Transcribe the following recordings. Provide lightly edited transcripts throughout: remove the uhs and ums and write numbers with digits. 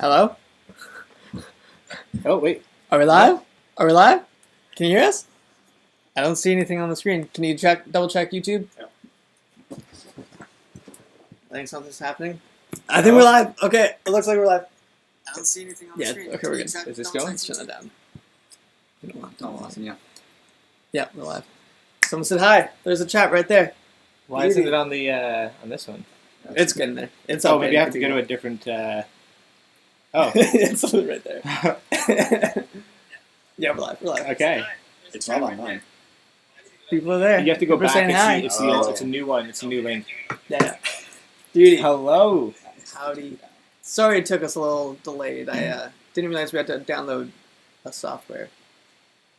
Hello? Oh, wait. Are we live? Are we live? Can you hear us? I don't see anything on the screen. Can you double check YouTube? Yeah. I think something's happening. I think we're live. Okay, it looks like we're live. I don't see anything on the Yeah, screen. okay, we're good. Is this going? Let's turn that down. Oh, awesome, yeah. Yeah, we're live. Someone said hi. There's a chat right there. Why isn't it on the on this one? It's getting there. It's Oh, up maybe I have to there. go to a different. Oh, it's right there. Yeah, we're live. We're live. Okay. It's not on mine. People are there. You have to go People are back saying and hi. see. It's a new one. It's a new link. Yeah. Dude, Hello. howdy. Sorry it took us a little delayed. I didn't realize we had to download a software.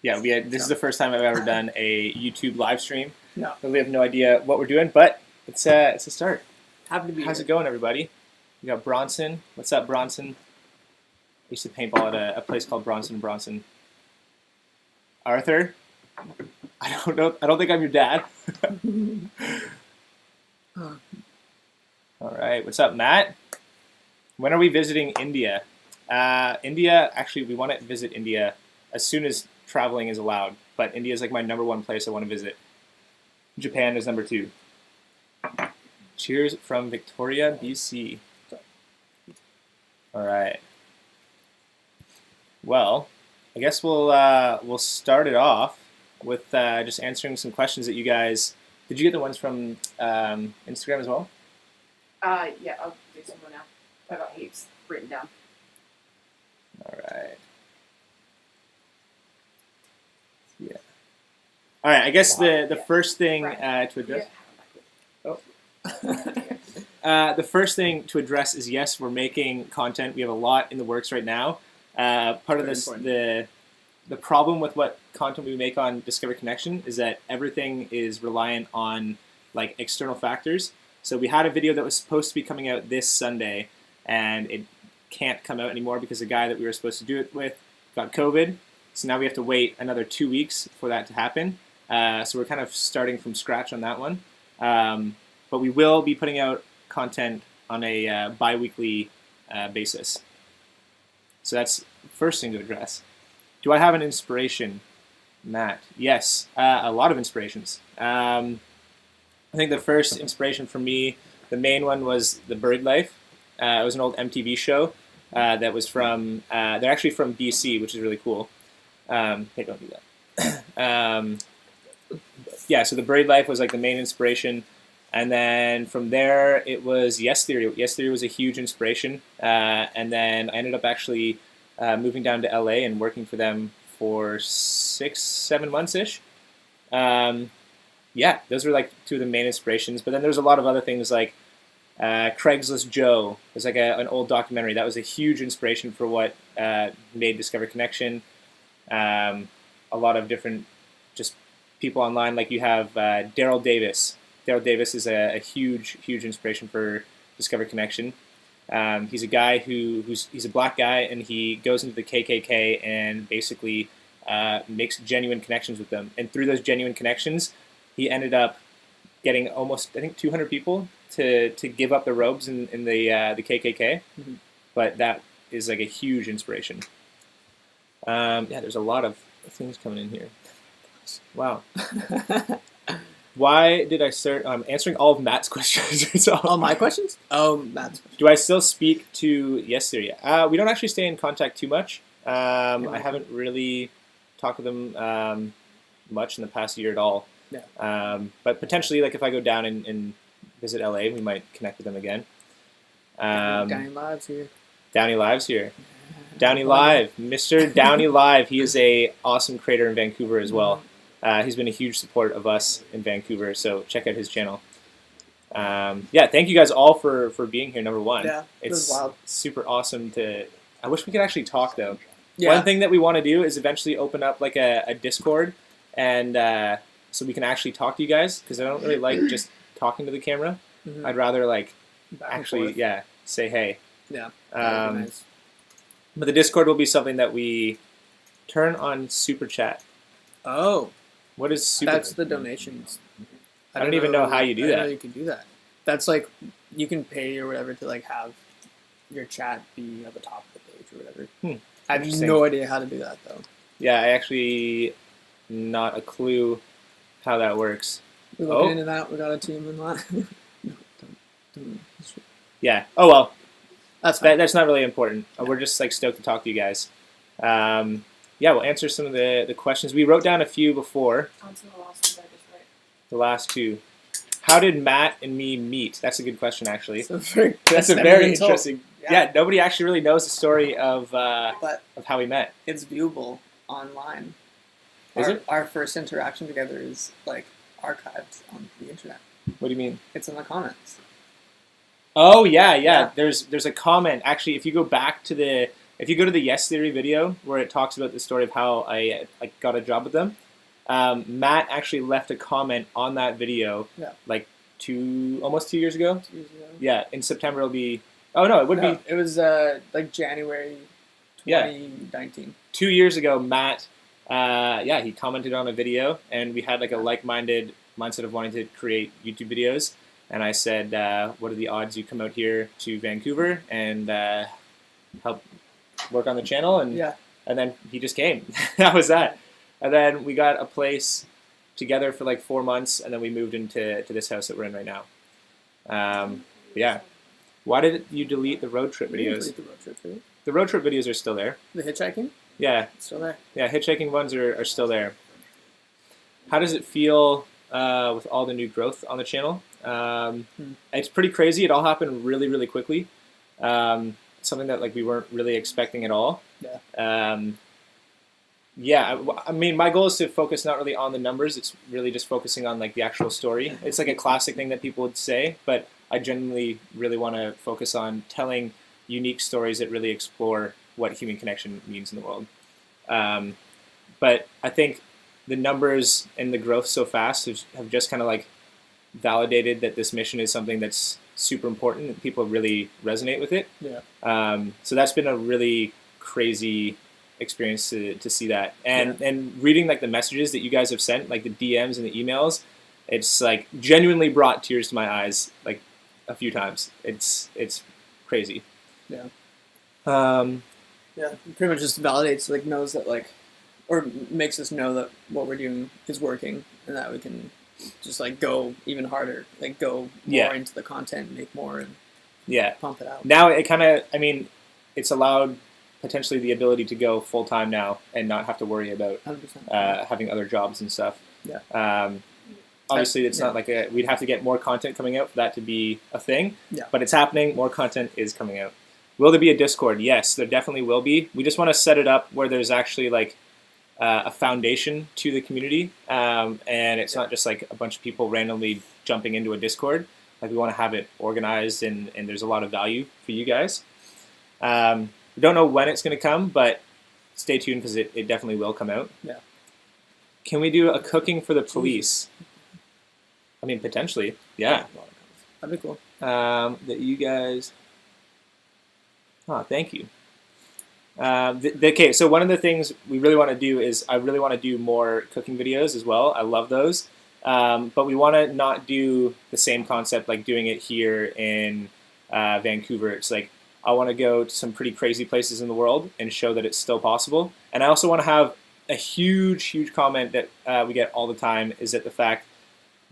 Yeah, this is the first time I've ever done a YouTube live stream. No. We have no idea what we're doing, but it's a start. Happy to be How's here. it going, everybody? We got Bronson. What's up, Bronson? I used to paintball at a place called Bronson & Bronson. Arthur? I don't know. I don't think I'm your dad. All right. What's up, Matt? When are we visiting India? India, actually, we want to visit India as soon as traveling is allowed. But India is like my number one place I want to visit. Japan is number 2. Cheers from Victoria, BC. All right. Well, I guess we'll start it off with just answering some questions that you guys. Did you get the ones from Instagram as well? Yeah, I'll do some more now. I got heaps written down. All right. Yeah. All right. I guess the first thing to address. The first thing to address is yes, we're making content. We have a lot in the works right now. Part of this, the problem with what content we make on Discover Connection is that everything is reliant on like external factors. So we had a video that was supposed to be coming out this Sunday, and it can't come out anymore because the guy that we were supposed to do it with got COVID. So now we have to wait another 2 weeks for that to happen. So we're kind of starting from scratch on that one. But we will be putting out content on a bi-weekly basis. So that's the first thing to address. Do I have an inspiration, Matt? Yes, a lot of inspirations. I think the first inspiration for me, the main one was The Bird Life. It was an old MTV show that was from, they're actually from BC, which is really cool. Hey, don't do that. Yeah, so The Bird Life was like the main inspiration. And then from there, it was Yes Theory. Yes Theory was a huge inspiration. And then I ended up actually moving down to LA and working for them for 6-7 months-ish. Yeah, those were like 2 of the main inspirations. But then there's a lot of other things like Craigslist Joe. It was like an old documentary. That was a huge inspiration for what made Discover Connection. A lot of different just people online. Like you have Daryl Davis. Daryl Davis is a huge inspiration for Discover Connection. He's a guy he's a black guy, and he goes into the KKK and basically makes genuine connections with them. And through those genuine connections, he ended up getting almost, I think, 200 people to give up their robes in the KKK. Mm-hmm. But that is like a huge inspiration. Yeah, there's a lot of things coming in here. Wow. Why did I start answering all of Matt's questions? All my questions? Oh, Matt's questions. Do I still speak to Yes Theory? We don't actually stay in contact too much. I haven't really talked to them much in the past year at all. Yeah. But potentially, like if I go down and visit LA, we might connect with them again. Downey Live's here. Downey Live's here. Downey Live, Mr. Downey Live. He is a awesome creator in Vancouver as well. He's been a huge support of us in Vancouver, so check out his channel. Yeah, thank you guys all for being here, number one. Yeah, it was It's wild. super awesome to... I wish we could actually talk, though. Yeah. One thing that we want to do is eventually open up like a Discord, and so we can actually talk to you guys, because I don't really like just talking to the camera. Mhm. I'd rather like Back and actually, forth. yeah, say hey. Yeah. That would be nice. But the Discord will be something that we turn on Super Chat. Oh, What is Super? that's the donations. I don't even know how you do I didn't that. know you can do that. That's like you can pay or whatever to like have your chat be at the top of the page or whatever. Hmm. I have Interesting. no idea how to do that though. Yeah, I actually not a clue how that works. We're looking Oh. into that. We got a team in that. No, don't. Yeah. Oh well, That's fine. that's not really important. Yeah. We're just like stoked to talk to you guys. Yeah, we'll answer some of the questions. We wrote down a few before. On to the last one I just read. The last two. How did Matt and me meet? That's a good question, actually. So very, That's a never very been told. interesting. Yeah, nobody actually really knows the story of But how we met. it's viewable online. Is it? Our first interaction together is like archived on the internet. What do you mean? It's in the comments. Oh yeah. Yeah. There's a comment actually. If you go to the Yes Theory video where it talks about the story of how I got a job with them, Matt actually left a comment on that video. Yeah. Like almost 2 years ago. 2 years ago. Yeah, in September it'll be. Oh no, it would be It was like January Yeah. 2019. 2 years ago. Matt, he commented on a video, and we had like a like-minded mindset of wanting to create YouTube videos. And I said, "What are the odds you come out here to Vancouver and help work on the channel?" And Yeah. and then he just came. That was that. And then we got a place together for like 4 months, and then we moved into this house that we're in right now. Yeah. Why did you delete the road trip videos? The road trip video. The road trip videos are still there. The hitchhiking? Yeah, It's still there. yeah. Hitchhiking ones are still there. How does it feel with all the new growth on the channel? It's pretty crazy. It all happened really, really quickly. Something that like we weren't really expecting at all. Yeah. I mean, my goal is to focus not really on the numbers. It's really just focusing on like the actual story. It's like a classic thing that people would say, but I genuinely really want to focus on telling unique stories that really explore what human connection means in the world. But I think the numbers and the growth so fast have just kind of like validated that this mission is something that's super important and people really resonate with it. Yeah. So that's been a really crazy experience to see that. And reading like the messages that you guys have sent, like the DMs and the emails, it's like genuinely brought tears to my eyes like a few times. It's crazy. Yeah. Yeah, it pretty much just validates, like, knows that, like, or makes us know that what we're doing is working and that we can just, like, go even harder, like, go more into the content, make more, and pump it out. Now it kind of, I mean, it's allowed potentially the ability to go full time now and not have to worry about 100%. having other jobs and stuff. Yeah. Obviously, it's not like we'd have to get more content coming out for that to be a thing. Yeah. But it's happening. More content is coming out. Will there be a Discord? Yes, there definitely will be. We just want to set it up where there's actually like a foundation to the community, and it's not just like a bunch of people randomly jumping into a Discord. Like we want to have it organized, and there's a lot of value for you guys. We don't know when it's going to come, but stay tuned because it definitely will come out. Yeah. Can we do a cooking for the police? I mean, potentially, yeah. That'd be cool. That you guys. Oh, thank you. Okay, so one of the things we really want to do is I really want to do more cooking videos as well. I love those. But we want to not do the same concept like doing it here in Vancouver. It's like I want to go to some pretty crazy places in the world and show that it's still possible. And I also want to have a huge, huge comment that we get all the time is that the fact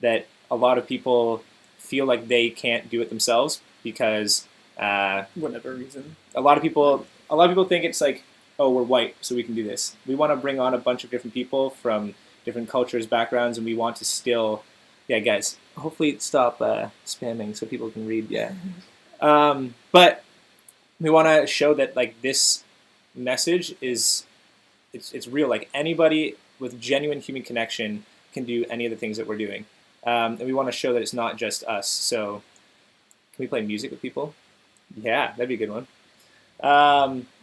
that a lot of people feel like they can't do it themselves because Whatever reason. a lot of people think it's like, oh, we're white, so we can do this. We want to bring on a bunch of different people from different cultures, backgrounds, and we want to still, guys, hopefully stop spamming so people can read, but we want to show that like this message is, it's real. Like anybody with genuine human connection can do any of the things that we're doing. And we want to show that it's not just us. So can we play music with people? Yeah, that'd be a good one.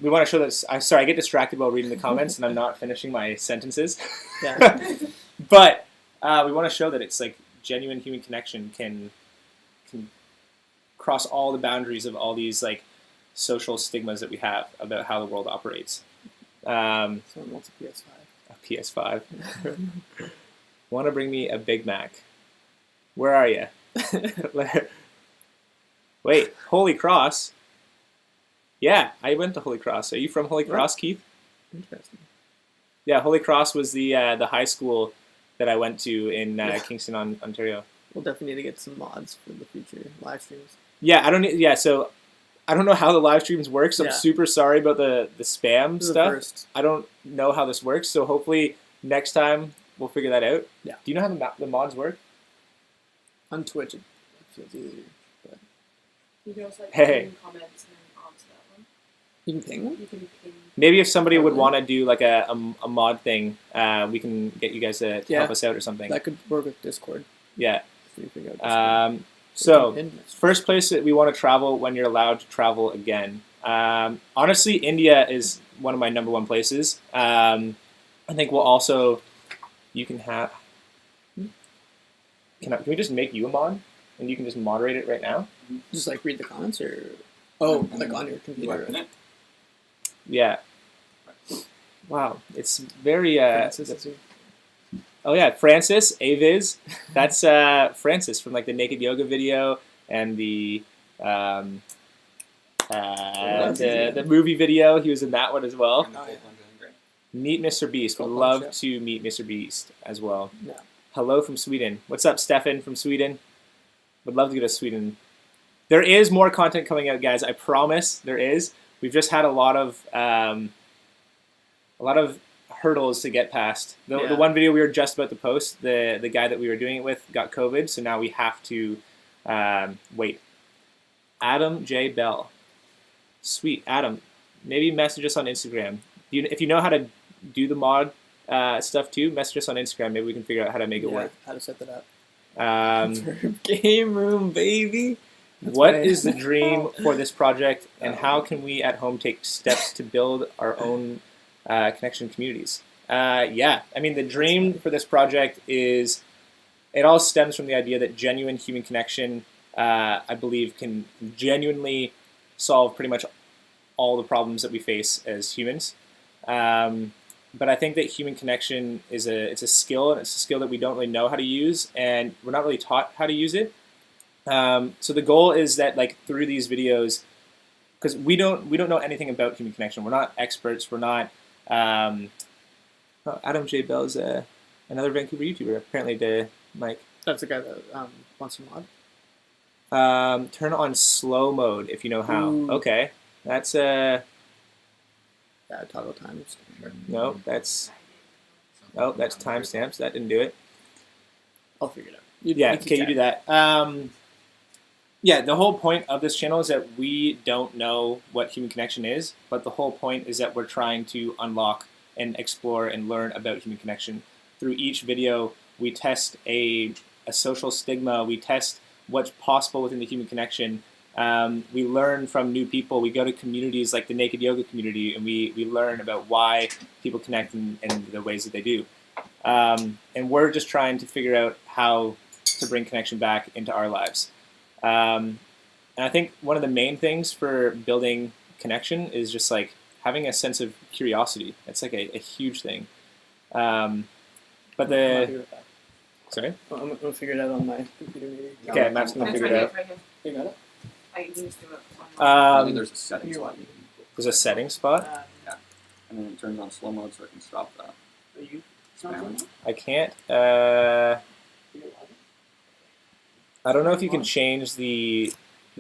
We want to show that. I get distracted while reading the comments, and I'm not finishing my sentences. Yeah. But we want to show that it's like genuine human connection can cross all the boundaries of all these like social stigmas that we have about how the world operates. Someone wants a PS5. A PS5. Want to bring me a Big Mac? Where are you? Wait, Holy Cross. Yeah, I went to Holy Cross. Are you from Holy Cross, Keith? Interesting. Yeah, Holy Cross was the high school that I went to in Kingston, Ontario. We'll definitely need to get some mods for the future live streams. Yeah, so I don't know how the live streams work, so I'm Yeah. super sorry about the spam This is the stuff. first. I don't know how this works, so hopefully next time we'll figure that out. Yeah. Do you know how the mods work? On Twitch, it feels easier. You can also Hey. pin comments and then answer that one. You can ping them? You can pin. Maybe if somebody would Probably. want to do like a mod thing, we can get you guys to Yeah. help us out or something. That could work with Discord. Yeah. So you figure out Discord. So, We can pin this. first place that we want to travel when you're allowed to travel again. Honestly, India is one of my number one places. I think we'll also, you can have, can we just make you a mod? And you can just moderate it right now? Just like read the comments or like on your computer. Weapon it. Yeah. Wow. It's very, Francis is here. oh yeah, Francis, Aviz. That's Francis from like the Naked Yoga video and the movie video. He was in that one as well. And the Oh, cold yeah. one doing great. Meet Mr. Beast. Would Cool love punch, to meet Mr. Beast as well. Yeah. Hello from Sweden. What's up, Stefan from Sweden? Would love to go to Sweden. There is more content coming out, guys. I promise there is. We've just had a lot of hurdles to get past. The Yeah. one video we were just about to post, the guy that we were doing it with got COVID, so now we have to wait. Adam J. Bell. Sweet. Adam, maybe message us on Instagram. If you know how to do the mod stuff too, message us on Instagram. Maybe we can figure out how to make it Yeah, work. how to set that up. Um, Game room, baby. That's what right. is the dream for this project, and how can we at home take steps to build our own connection communities? Yeah, I mean, the dream for this project is, it all stems from the idea that genuine human connection, I believe, can genuinely solve pretty much all the problems that we face as humans. But I think that human connection it's a skill, and it's a skill that we don't really know how to use, and we're not really taught how to use it. So the goal is that, like, through these videos, because we don't know anything about human connection. We're not experts. We're not. Adam J. Bell is another Vancouver YouTuber, apparently, to Mike. That's the guy that wants to mod. Turn on slow mode if you know how. Ooh. Okay, that's Yeah, toggle times. no, that's timestamps. That didn't do it. I'll figure it out. Yeah, okay, you do that. Yeah, the whole point of this channel is that we don't know what human connection is, but the whole point is that we're trying to unlock and explore and learn about human connection. Through each video, we test a social stigma, we test what's possible within the human connection. We learn from new people. We go to communities like the Naked Yoga community, and we learn about why people connect in the ways that they do. And we're just trying to figure out how to bring connection back into our lives. And I think one of the main things for building connection is just like having a sense of curiosity. It's like a huge thing. Sorry? I'm gonna figure it out on my computer maybe. Okay, Matt's gonna It's figure right it here, out. right here. You got it? I can just do it on I think Um, there's a settings You're button, there's a setting spot. and then it turns on slow mode so I can stop that. Are you? Spam. I can't. I don't know if you can change the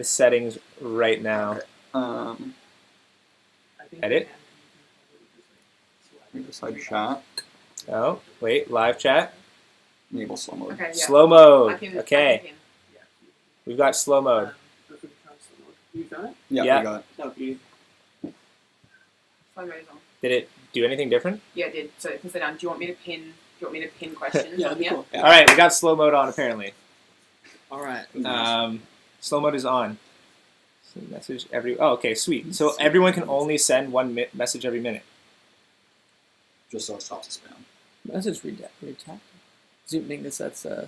settings right now. Edit? Decide chat, Oh, wait, live chat. enable slow mode. Okay, yeah. Slow I mode. can, Okay, I can. we've got slow mode. You done it? Yeah, Yeah. we got it. No, you. Phone raise on. Did it do anything different? Yeah, it did. So it can say down. Do you want me to pin questions Yeah, on that'd be here? cool. Yeah. All right, we got slow mode on apparently. All right. Slow mode is on. So message every. Oh, okay, sweet. So everyone can only send one message every minute. Just so it stops the spam. Message retap. Zooming this. That's I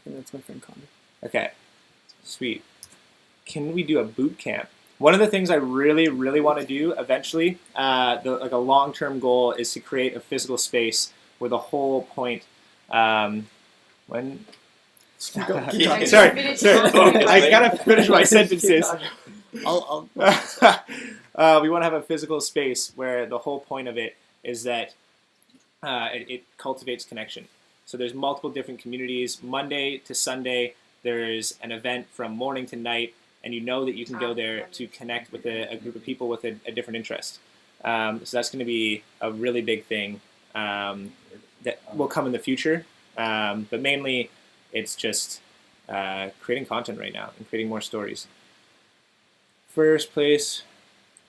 think that's my friend Connor. Okay, sweet. Can we do a boot camp? One of the things I really, really want to do eventually, like a long-term goal, is to create a physical space where the whole point. When Keep sorry, Finish sorry. talking. I gotta finish my sentences. I'll We want to have a physical space where the whole point of it is that it cultivates connection. So there's multiple different communities. Monday to Sunday, there's an event from morning to night, and you know that you can go there to connect with a group of people with a different interest. So that's going to be a really big thing that will come in the future. But mainly, it's just creating content right now and creating more stories. First place,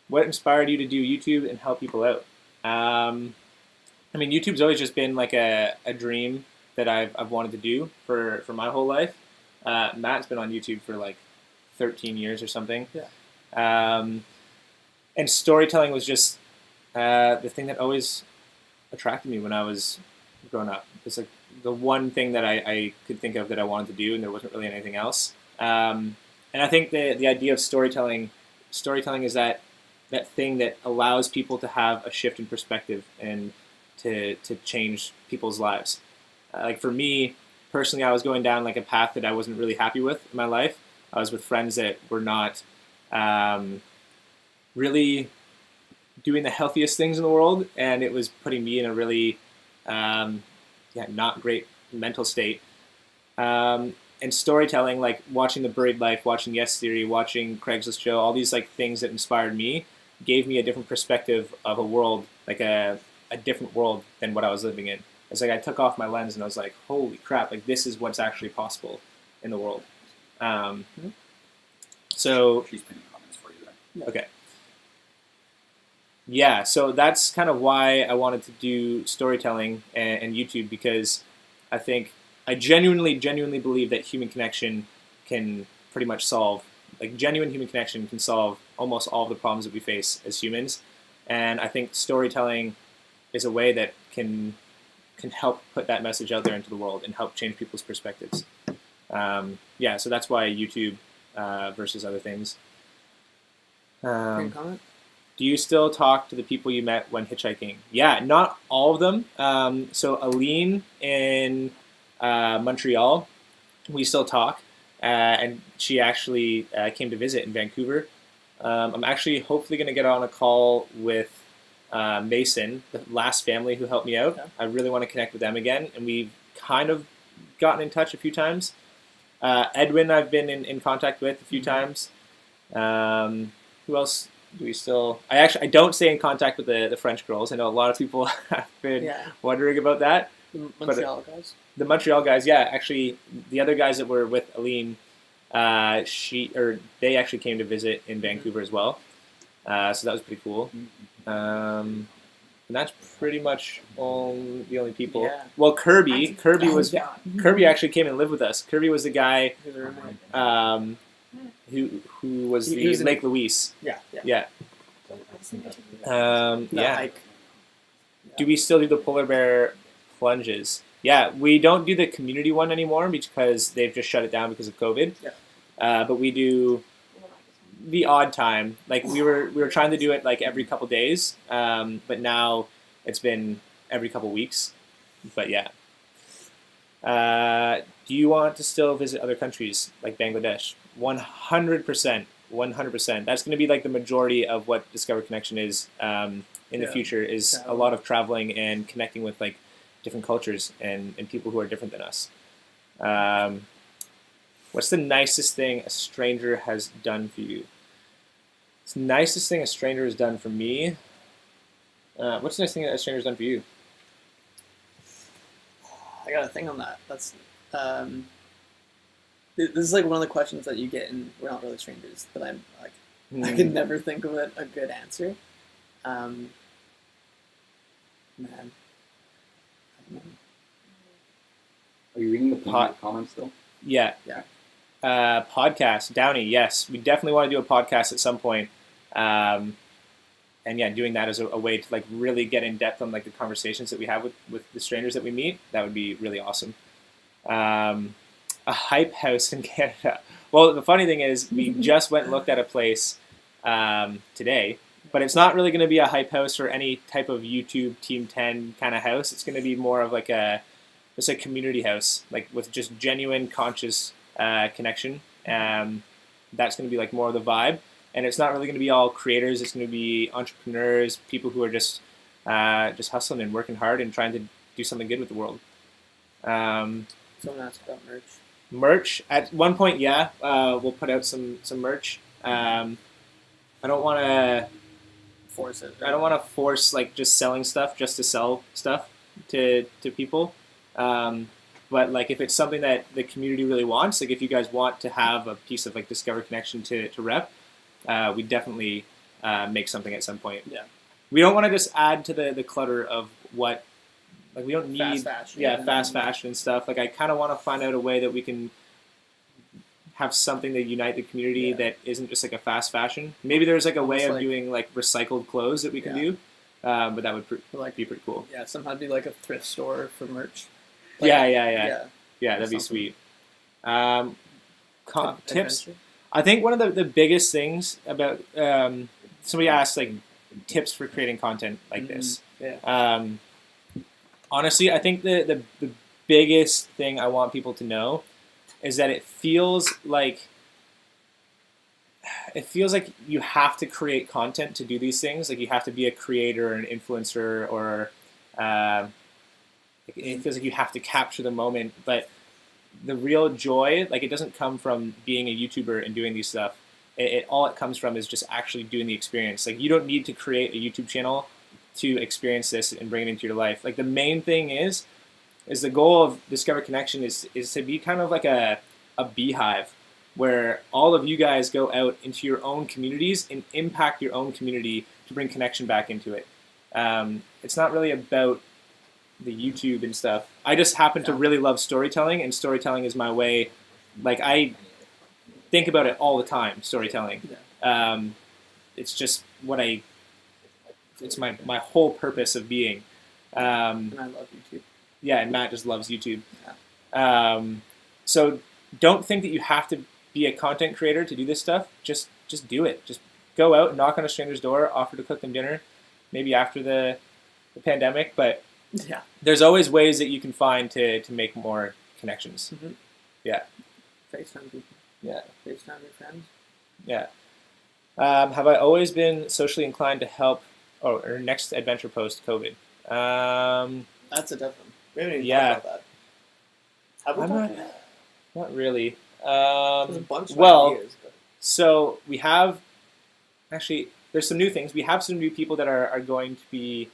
what inspired you to do YouTube and help people out? I mean, YouTube's always just been like a dream that I've wanted to do for my whole life. Matt's been on YouTube for like 13 years or something. Yeah. And storytelling was just the thing that always attracted me when I was growing up. It's like the one thing that I could think of that I wanted to do, and there wasn't really anything else. And I think the idea of storytelling is that thing that allows people to have a shift in perspective and to change people's lives. Like for me, personally, I was going down like a path that I wasn't really happy with in my life. I was with friends that were not really doing the healthiest things in the world, and it was putting me in a really not great mental state. And storytelling, like watching The Buried Life, watching Yes Theory, watching Craigslist Joe, all these like things that inspired me, gave me a different perspective of a world, like a different world than what I was living in. It's like I took off my lens and I was like, holy crap, like this is what's actually possible in the world. So She's pinning comments for you there. okay. Yeah, so that's kind of why I wanted to do storytelling and YouTube, because I genuinely believe that human connection can pretty much solve, like genuine human connection can solve almost all of the problems that we face as humans. And I think storytelling is a way that can help put that message out there into the world and help change people's perspectives. So that's why YouTube versus other things. comment. Do you still talk to the people you met when hitchhiking? Yeah, not all of them. So Aline in Montreal, we still talk, and she actually came to visit in Vancouver. I'm actually hopefully going to get on a call with Mason, the last family who helped me out. Okay. I really want to connect with them again, and we've kind of gotten in touch a few times. Edwin I've been in contact with a few times. Who else do we still... I don't stay in contact with the French girls. I know a lot of people have been wondering about that. The Montreal guys. The Montreal guys, yeah. Actually, the other guys that were with Aline, they actually came to visit in Vancouver as well. So that was pretty cool. And that's pretty much the only people. Yeah. Well, Kirby actually came and lived with us. Kirby was the guy who was He was Lake Louise. Yeah. Hike. Do we still do the polar bear plunges? Yeah, we don't do the community one anymore because they've just shut it down because of COVID. Yeah. But we do the odd time. Like we were trying to do it like every couple days, but now it's been every couple weeks. But yeah. Do you want to still visit other countries like Bangladesh? 100%. 100%. That's going to be like the majority of what Discover Connection is in the future, is a lot of traveling and connecting with like different cultures and people who are different than us. What's the nicest thing a stranger has done for you? The nicest thing a stranger has done for me? What's the nicest thing that a stranger has done for you? I got a thing on that. That's this is like one of the questions that you get in We're Not Really Strangers that I'm like I can never think of a good answer. Man, I don't know. Are you reading the comments still? Yeah. Podcast, Downey, yes. We definitely want to do a podcast at some point. And yeah, doing that as a way to like really get in depth on like the conversations that we have with the strangers that we meet, that would be really awesome. A hype house in Canada. Well, the funny thing is we just went and looked at a place today, but it's not really going to be a hype house or any type of YouTube Team 10 kind of house. It's going to be more of like it's a community house, like with just genuine conscious connection. That's going to be like more of the vibe. and it's not really going to be all creators. It's going to be entrepreneurs, people who are just hustling and working hard and trying to do something good with the world. Someone asked about merch. Merch at one point, yeah, we'll put out some merch. I don't want to Force it. I don't want to force like just selling stuff just to sell stuff to people. But like if it's something that the community really wants, like if you guys want to have a piece of like Discover Connection to rep, we definitely make something at some point. Yeah. We don't want to just add to the clutter of what, like we don't need Fast fashion. fast fashion and stuff. Like I kind of want to find out a way that we can have something that unite the community that isn't just like a fast fashion. Maybe there's like a way of doing like recycled clothes that we can do, but that would be pretty cool. Yeah, somehow do like a thrift store for merch. Like, yeah, that'd be sweet. Tips. I think one of the biggest things about somebody asked like tips for creating content like this. Yeah. Honestly, I think the biggest thing I want people to know is that it feels like you have to create content to do these things. Like you have to be a creator or an influencer, or it feels like you have to capture the moment. But the real joy, like it doesn't come from being a YouTuber and doing these stuff. All it comes from is just actually doing the experience. Like you don't need to create a YouTube channel to experience this and bring it into your life. Like the main thing is the goal of Discover Connection is to be kind of like a beehive where all of you guys go out into your own communities and impact your own community to bring connection back into it. It's not really about the YouTube and stuff. I just happen to really love storytelling, and storytelling is my way. Like I think about it all the time, storytelling. It's just it's my whole purpose of being. And I love YouTube. Yeah, and Matt just loves YouTube. Yeah. So don't think that you have to be a content creator to do this stuff. Just do it. Just go out, knock on a stranger's door, offer to cook them dinner, maybe after the pandemic. But there's always ways that you can find to make more connections. Mm-hmm. Yeah. FaceTime people. Yeah. FaceTime your friends. Yeah. Have I always been socially inclined to help? Or next adventure post COVID. That's a tough one. We haven't even talked about that. Have we talked about that? Not really. There's a bunch of ideas. But... So we have, actually, there's some new things. We have some new people that are going to be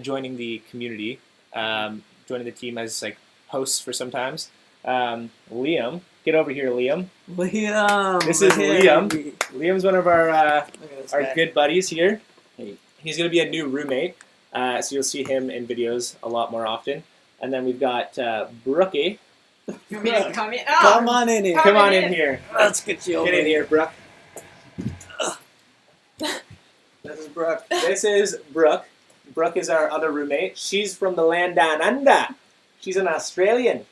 joining the community, joining the team as like hosts for sometimes. Liam, get over here, Liam. Liam! This is Liam. Liam's one of our good buddies here. Hey. He's going to be a new roommate, so you'll see him in videos a lot more often. And then we've got Brookie. Come on in here. Come on in here. Let's get you over Get in here, Brooke. This is Brooke. This is Brooke. Brooke is our other roommate. She's from the land down under. She's an Australian.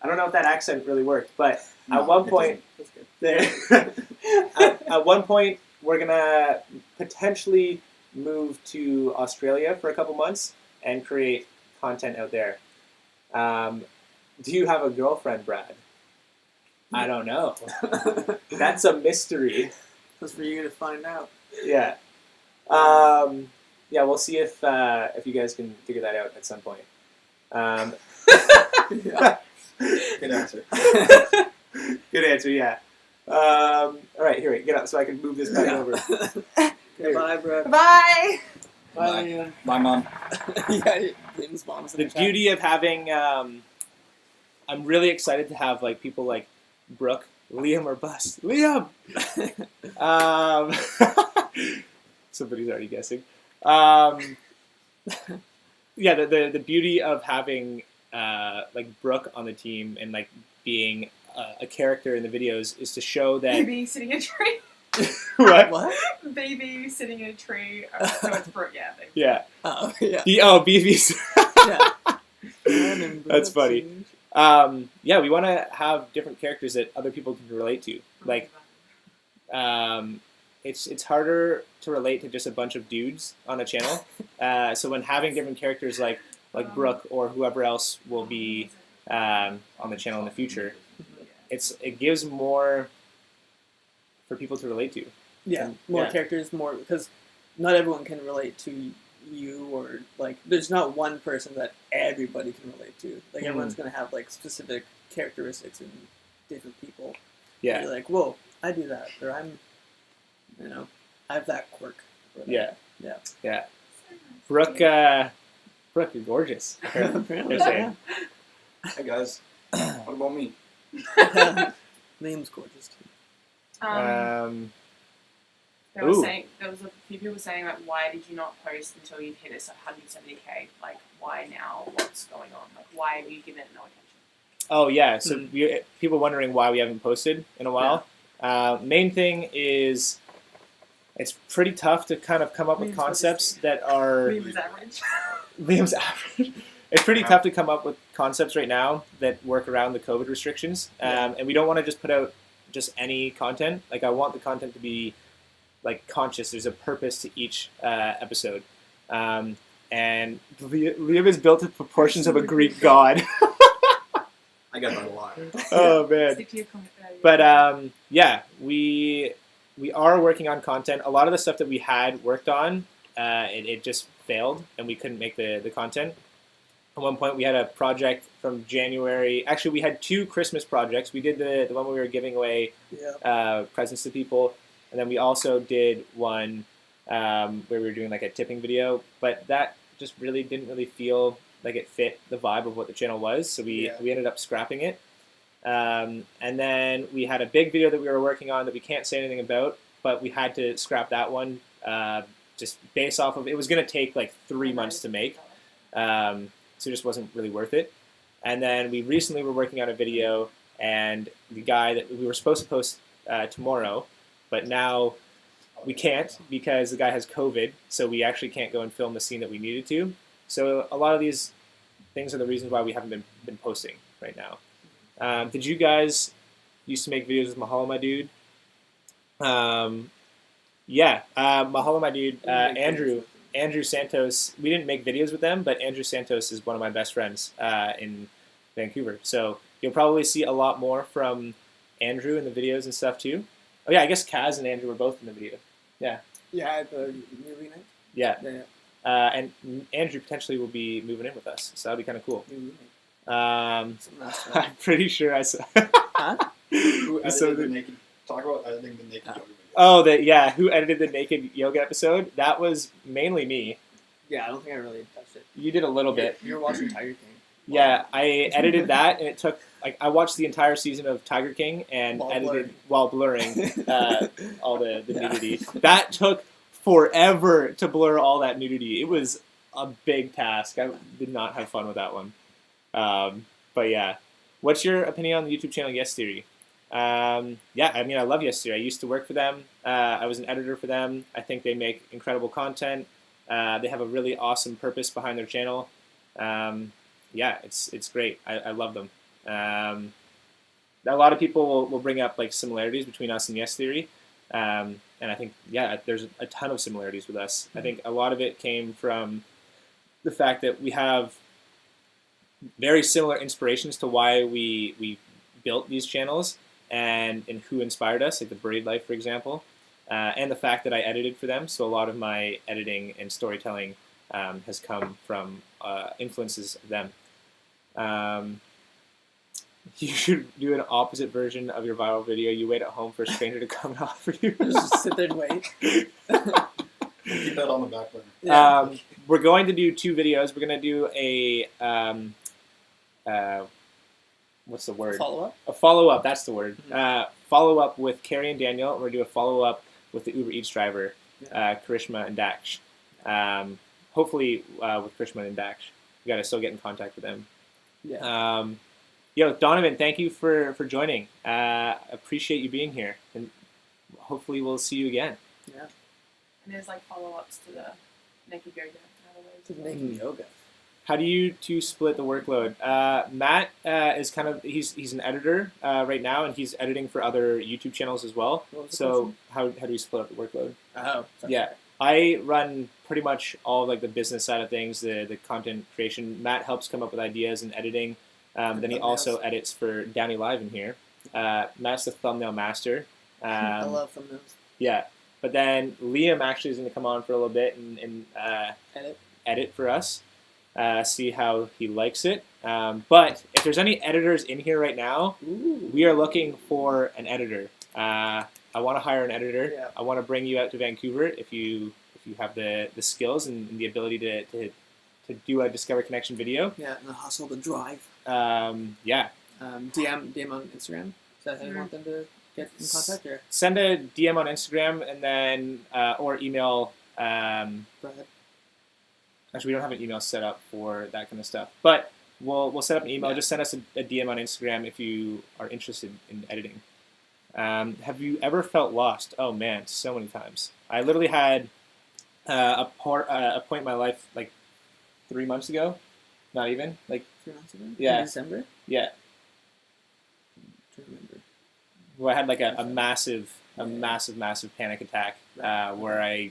I don't know if that accent really worked, but at one point, at one point, we're gonna potentially move to Australia for a couple months and create content out there. Do you have a girlfriend, Brad? I don't know. That's a mystery. That's for you to find out. Yeah. We'll see if you guys can figure that out at some point. Good answer. Good answer, yeah. All right, here, get up so I can move this back over. Goodbye, Brooke. Bye. Bye, Liam. Bye, Mom. Yeah, Liam's mom's in The beauty of having, I'm really excited to have like people like Brooke, Liam or Bust. Liam! Somebody's already guessing. The beauty of having like Brooke on the team and like being a character in the videos is to show that Baby sitting in a tree. What? Baby sitting in a tree. So it's baby. Yeah. Oh, yeah. BBs. Yeah. That's funny. We want to have different characters that other people can relate to. Like, it's harder to relate to just a bunch of dudes on a channel. So when having different characters like Brooke or whoever else will be on the channel in the future, it gives more for people to relate to. more Yeah. characters, more because not everyone can relate to you, or like there's not one person that everybody can relate to. Like everyone's gonna have like specific characteristics in different people. Yeah. You're like, whoa, I do that, or I'm, I have that quirk. Yeah. Yeah. Yeah. Brooke, Brooke, you're gorgeous. Apparently, They're yeah. Hey guys, what about me? Liam's gorgeous too. There was Ooh. a few people saying like, why did you not post until you've hit us 170k? Like, why now? What's going on? Like, why have you given it no attention? Oh yeah, so people wondering why we haven't posted in a while. Main thing is it's pretty tough to kind of come up with Liam's concepts that are Liam's average. Liam's average. It's pretty tough to come up with concepts right now that work around the COVID restrictions, and we don't want to just put out just any content. Like I want the content to be like conscious. There's a purpose to each episode, and Liam is built to proportions of a Greek god. I got that a lot. Oh man! Stick to your comment. But yeah, we are working on content. A lot of the stuff that we had worked on, it just failed, and we couldn't make the content. At one point, we had a project from January. Actually, we had 2 Christmas projects. We did the one where we were giving away presents to people, and then we also did one where we were doing like a tipping video. But that just didn't really feel like it fit the vibe of what the channel was, so we ended up scrapping it. And then we had a big video that we were working on that we can't say anything about, but we had to scrap that one just based off of it was going to take like 3 months to make, so it just wasn't really worth it. And then we recently were working on a video, and the guy that we were supposed to post tomorrow, but now we can't because the guy has COVID, so we actually can't go and film the scene that we needed to. So a lot of these things are the reasons why we haven't been posting right now. Did you guys used to make videos with Mahalo My Dude? Mahalo My Dude, Andrew Santos. We didn't make videos with them, but Andrew Santos is one of my best friends in Vancouver. So you'll probably see a lot more from Andrew in the videos and stuff too. Oh yeah, I guess Kaz and Andrew were both in the video. Yeah. Yeah, at the movie night. Yeah. Yeah. And Andrew potentially will be moving in with us, so that'll be kind of cool. I'm pretty sure I saw. Huh? Who edited the naked? Talk about editing the naked yoga video. Oh, who edited the naked yoga episode? That was mainly me. Yeah, I don't think I really touched it. You did a little bit. You were watching Tiger King. Yeah, I edited that, and it took I watched the entire season of Tiger King and while blurring all the nudity. That took forever to blur all that nudity. It was a big task. I did not have fun with that one. But yeah, what's your opinion on the YouTube channel Yes Theory? I love Yes Theory. I used to work for them. I was an editor for them. I think they make incredible content. They have a really awesome purpose behind their channel. It's great. I love them. A lot of people will bring up like similarities between us and Yes Theory. And I think, there's a ton of similarities with us. I think a lot of it came from the fact that we have very similar inspirations to why we built these channels and who inspired us, like the Buried Life, for example, and the fact that I edited for them. So a lot of my editing and storytelling has come from influences of them. You should do an opposite version of your viral video. You wait at home for a stranger to come and offer you. Just sit there and wait. Keep that on the back burner. We're going to do 2 videos. We're going to do what's the word? Follow-up? A follow-up, that's the word. Mm-hmm. Follow-up with Carrie and Daniel. We're going to do a follow-up with the Uber Eats driver, Karishma and Daksh. Hopefully with Karishma and Daksh. We got to still get in contact with them. Yeah. Donovan, thank you for joining. Appreciate you being here, and hopefully we'll see you again. Yeah. And there's like follow-ups to the naked yoga. To the naked yoga. How do you 2 split the workload? Matt is kind of he's an editor right now, and he's editing for other YouTube channels as well. So how do we split up the workload? Oh, sorry. Yeah, I run pretty much all like the business side of things, the content creation. Matt helps come up with ideas and editing. Then he also edits for Downey Live in here. Matt's the thumbnail master. I love thumbnails. Yeah, But then Liam actually is going to come on for a little bit and edit for us, see how he likes it. But if there's any editors in here right now, we are looking for an editor. I want to hire an editor. Yeah. I want to bring you out to Vancouver if you have the skills and the ability to do a Discover Connection video. Yeah, and the hustle, the drive. Yeah. DM on Instagram. Is that how you want them to get in contact? Or Send a DM on Instagram and then or email. go ahead. Actually, we don't have an email set up for that kind of stuff, but we'll set up an email. Yeah. Just send us a DM on Instagram if you are interested in editing. Have you ever felt lost? Oh man, so many times. I literally had a point in my life like 3 months ago. Not even like 3 months ago. Yeah. In December. yeah. I don't remember. Where I had like a massive panic attack where I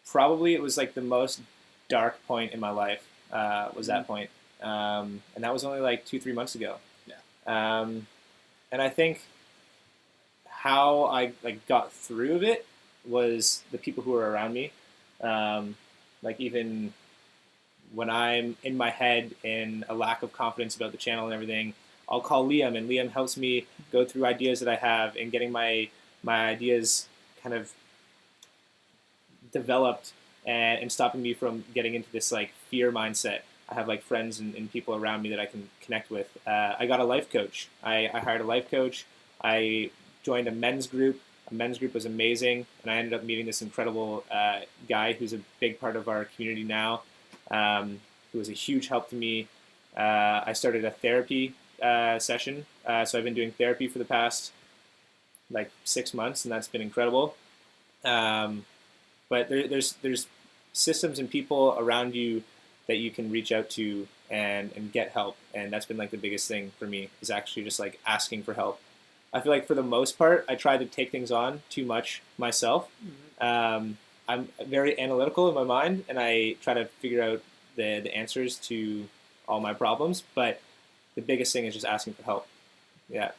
probably it was like the most dark point in my life was that point, and that was only like 2-3 months ago. Yeah. And I think how I like got through it was the people who were around me. Like even when I'm in my head and a lack of confidence about the channel and everything, I'll call Liam, and Liam helps me go through ideas that I have and getting my ideas kind of developed and stopping me from getting into this like fear mindset. I have like friends and people around me that I can connect with. I got a life coach. I hired a life coach. I joined a men's group. A men's group was amazing, and I ended up meeting this incredible guy who's a big part of our community now, who was a huge help to me. I started a therapy session, so I've been doing therapy for the past like 6 months, and that's been incredible. But there's systems and people around you that you can reach out to and get help, and that's been like the biggest thing for me is actually just like asking for help. I feel like for the most part, I try to take things on too much myself. Mm-hmm. I'm very analytical in my mind, and I try to figure out the answers to all my problems. But the biggest thing is just asking for help. Yeah.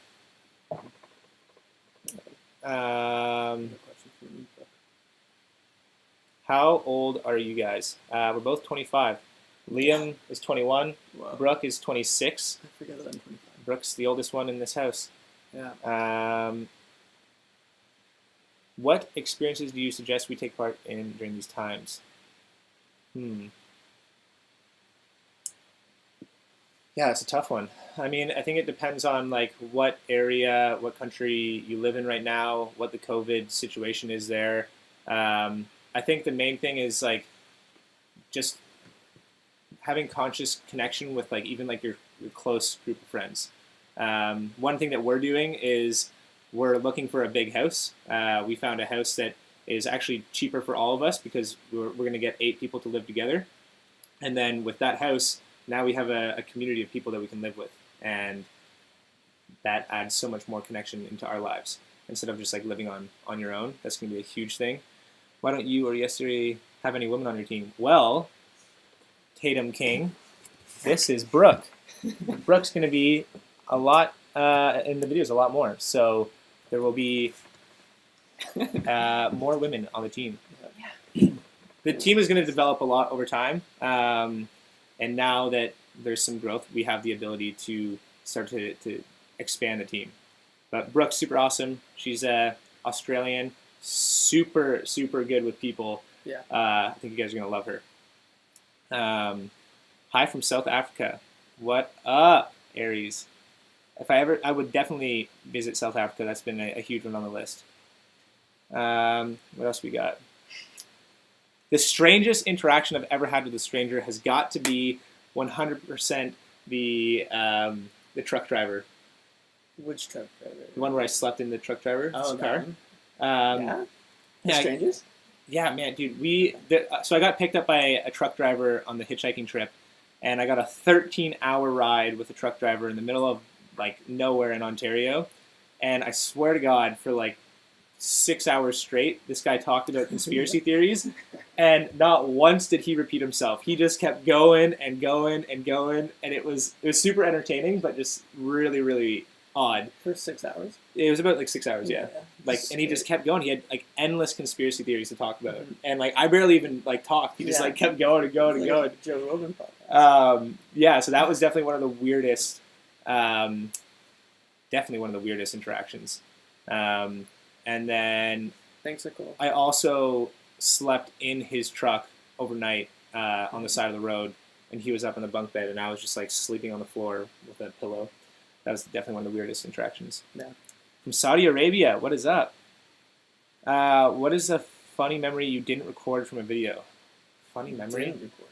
How old are you guys? We're both 25. Liam is 21. Wow. Brooke is 26. I forget that I'm 25. Brooke's the oldest one in this house. Yeah. What experiences do you suggest we take part in during these times? Yeah, it's a tough one. I mean, I think it depends on like what area, what country you live in right now, what the COVID situation is there. I think the main thing is like just having conscious connection with like even like your close group of friends. One thing that we're doing is we're looking for a big house. We found a house that is actually cheaper for all of us because we're going to get 8 people to live together. And then with that house, now we have a community of people that we can live with. And that adds so much more connection into our lives instead of just like living on your own. That's going to be a huge thing. Why don't you or yesterday have any women on your team? Well, Tatum King, this is Brooke. Brooke's going to be a lot in the videos, a lot more. So there will be more women on the team. Yeah. The team is going to develop a lot over time. And now that there's some growth, we have the ability to start to expand the team. But Brooke's super awesome. She's Australian, super good with people. Yeah. I think you guys are going to love her. Hi from South Africa. What up, Aries? I would definitely visit South Africa. That's been a huge one on the list. What else we got? The strangest interaction I've ever had with a stranger has got to be 100% the truck driver. Which truck driver? The one where I slept in the truck driver's car. Yeah. Yeah, Strangers? Yeah, man, dude. So I got picked up by a truck driver on the hitchhiking trip, and I got a 13-hour ride with a truck driver in the middle of like nowhere in Ontario. And I swear to God, for like 6 hours straight, this guy talked about conspiracy theories, and not once did he repeat himself. He just kept going and going and going, and it was super entertaining, but just really odd. For 6 hours. It was about like 6 hours, yeah. Like, and he just kept going. He had like endless conspiracy theories to talk about, and like I barely even like talked. He just like kept going and going and going. Joe Rogan podcast. Yeah, so that was definitely one of the weirdest. Definitely one of the weirdest interactions. And then Thanks, Nicole. I also slept in his truck overnight on the side of the road, and he was up in the bunk bed, and I was just like sleeping on the floor with a pillow. That was definitely one of the weirdest interactions. Yeah. From Saudi Arabia, what is up? What is a funny memory you didn't record from a video? Funny memory? Didn't record.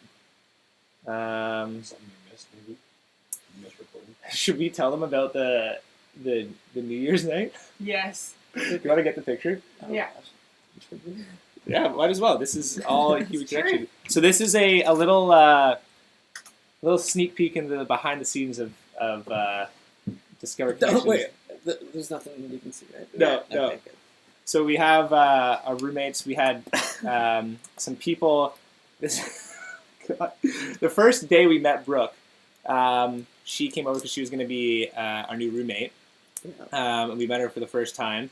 Something you missed, maybe? You missed recording? Should we tell them about the New Year's night? Yes. Do you want to get the picture? Oh, Yeah. gosh. Yeah, might as well. This is all a huge connection. So this is a little sneak peek into the behind the scenes of Discover Connections. Oh, wait. There's nothing you can see, right? No, no. Okay, good. So we have our roommates. We had some people. God. The first day we met Brooke, she came over because she was going to be our new roommate. Yeah. And we met her for the first time.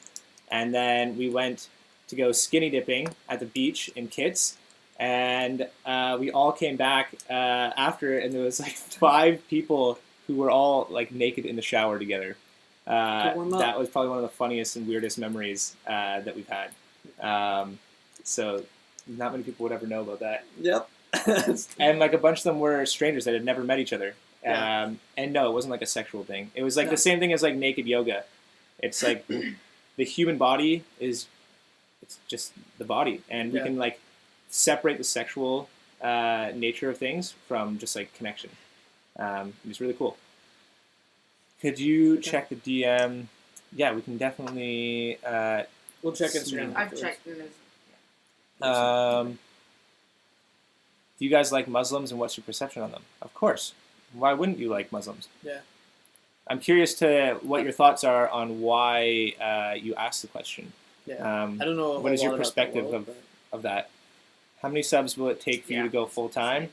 And then we went to go skinny dipping at the beach in Kits. And we all came back after it, and there was like 5 people who were all like naked in the shower together. That was probably one of the funniest and weirdest memories that we've had. So not many people would ever know about that. Yep. And like a bunch of them were strangers that had never met each other. Yeah. And no, it wasn't like a sexual thing. It was like No. the same thing as like naked yoga. It's like the human body it's just the body, and we can like separate the sexual nature of things from just like connection. It's really cool. Could you check the DM? Yeah, we can definitely. We'll check Instagram. I've checked and there's Do you guys like Muslims, and what's your perception on them? Of course. Why wouldn't you like Muslims? Yeah. I'm curious to what your thoughts are on why you asked the question. Yeah. I don't know. What is your about perspective the world, of that? How many subs will it take for you to go full time?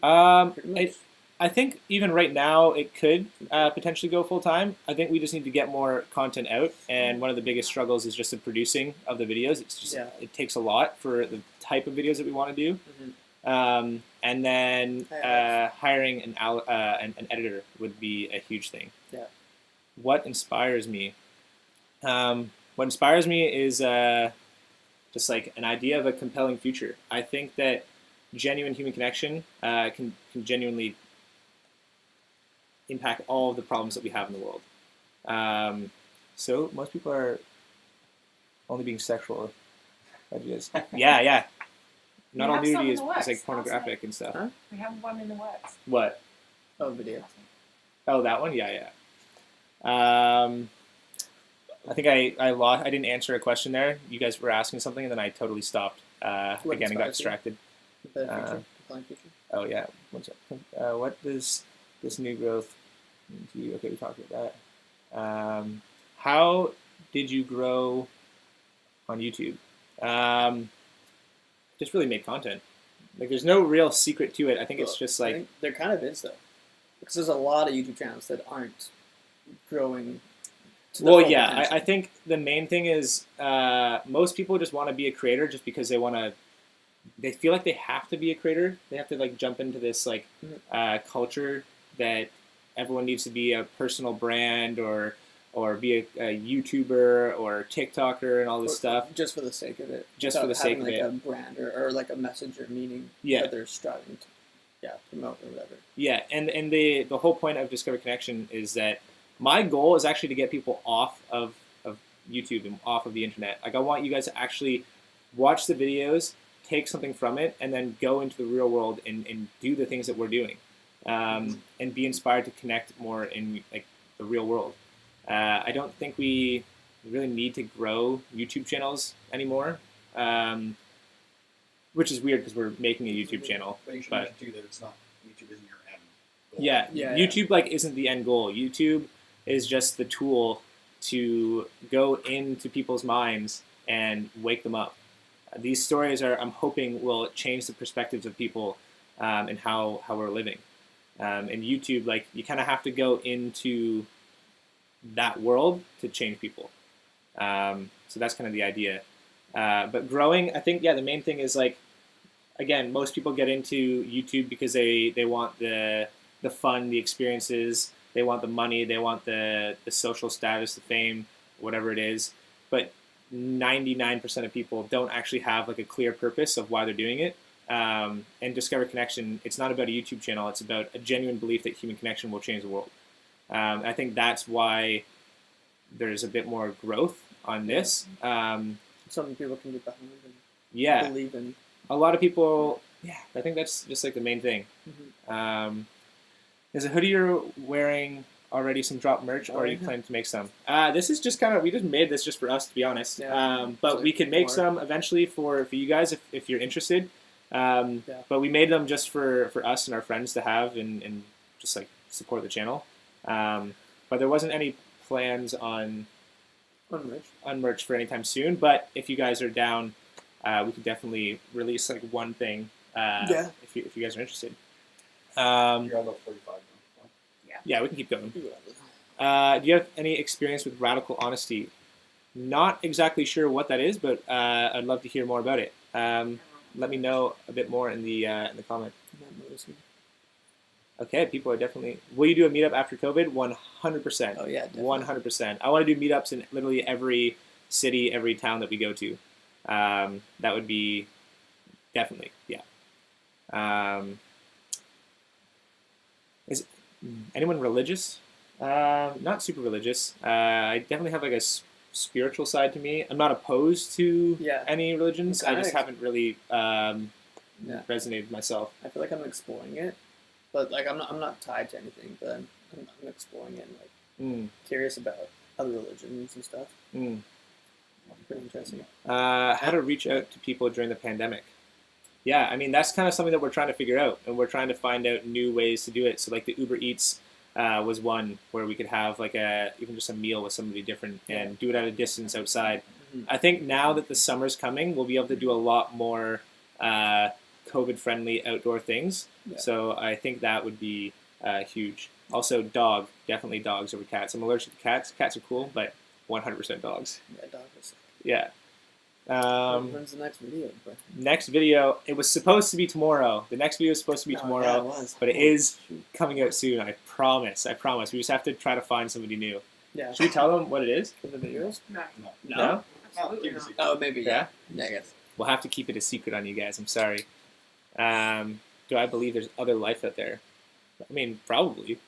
pretty much. I think even right now it could potentially go full time. I think we just need to get more content out, and one of the biggest struggles is just the producing of the videos. It's just it takes a lot for the type of videos that we want to do, and then hiring an editor would be a huge thing. Yeah. What inspires me? What inspires me is just like an idea of a compelling future. I think that genuine human connection can genuinely impact all of the problems that we have in the world. So most people are only being sexual. Yeah. Not all nudity is like pornographic and stuff. Huh? We have one in the works. What? Oh, video. Oh, that one? Yeah. I think I lost. I didn't answer a question there. You guys were asking something, and then I totally stopped again and got distracted. Compelling future. Oh yeah. One second. What does this new growth mean to you? Okay, we talked about that. How did you grow on YouTube? Just really make content. Like, there's no real secret to it. I think it's just like... I think there kind of is, though. Because there's a lot of YouTube channels that aren't growing to the full potential. I think the main thing is most people just want to be a creator just because they want to... They feel like they have to be a creator. They have to like jump into this like culture that everyone needs to be a personal brand or be a YouTuber or TikToker and all this stuff. Just for the sake of it. Just for the sake of it. Like a brand or like a message or meaning that they're striving to promote or whatever. Yeah, and the whole point of Discover Connection is that my goal is actually to get people off of YouTube and off of the internet. Like, I want you guys to actually watch the videos, take something from it, and then go into the real world and do the things that we're doing, and be inspired to connect more in like the real world. I don't think we really need to grow YouTube channels anymore, which is weird because we're making a YouTube channel. But you should mention too that it's not, YouTube isn't your end goal. Yeah, YouTube like isn't the end goal. YouTube is just the tool to go into people's minds and wake them up. These stories I'm hoping, will change the perspectives of people and how we're living. And YouTube, like, you kind of have to go into that world to change people. So that's kind of the idea. But growing, I think, the main thing is like, again, most people get into YouTube because they want the fun, the experiences, they want the money, they want the social status, the fame, whatever it is. But 99% of people don't actually have like a clear purpose of why they're doing it. And Discover Connection, it's not about a YouTube channel, it's about a genuine belief that human connection will change the world. I think that's why there's a bit more growth on this. Something people can get behind and believe in. A lot of people, I think that's just like the main thing. Mm-hmm. Is a hoodie you're wearing already some drop merch, or are you planning to make some? This is just we just made this just for us, to be honest. Yeah. But we could make some eventually for you guys if you're interested. But we made them just for us and our friends to have and just like support the channel. But there wasn't any plans on merch for anytime soon. But if you guys are down, we could definitely release like one thing. If you guys are interested. You're on about 45 now. Yeah, we can keep going. Do you have any experience with radical honesty? Not exactly sure what that is, but I'd love to hear more about it. Let me know a bit more in the comment. Okay, people are definitely. Will you do a meetup after COVID? 100%. Oh yeah, definitely. 100%. I want to do meetups in literally every city, every town that we go to. That would be definitely, Is anyone religious? Not super religious. I definitely have like a spiritual side to me. I'm not opposed to any religions. I just haven't really resonated myself. I feel like I'm exploring it, but like I'm not tied to anything. But I'm exploring it and like curious about other religions and stuff. Pretty interesting. How to reach out to people during the pandemic. Yeah, I mean, that's kind of something that we're trying to figure out, and we're trying to find out new ways to do it. So like the Uber Eats was one where we could have like even just a meal with somebody different and do it at a distance outside. Mm-hmm. I think now that the summer's coming, we'll be able to do a lot more COVID-friendly outdoor things. Yeah. So I think that would be huge. Also, definitely dogs over cats. I'm allergic to cats. Cats are cool, but 100% dogs. Yeah, dogs are sick. Yeah. When's the next video? Next video, it was supposed to be tomorrow. The next video is supposed to be tomorrow, but it is coming out soon. I promise. We just have to try to find somebody new. Yeah. Should we tell them what it is? For the videos? No? Absolutely not. Oh, maybe. Yeah, I guess. We'll have to keep it a secret on you guys. I'm sorry. Do I believe there's other life out there? I mean, probably.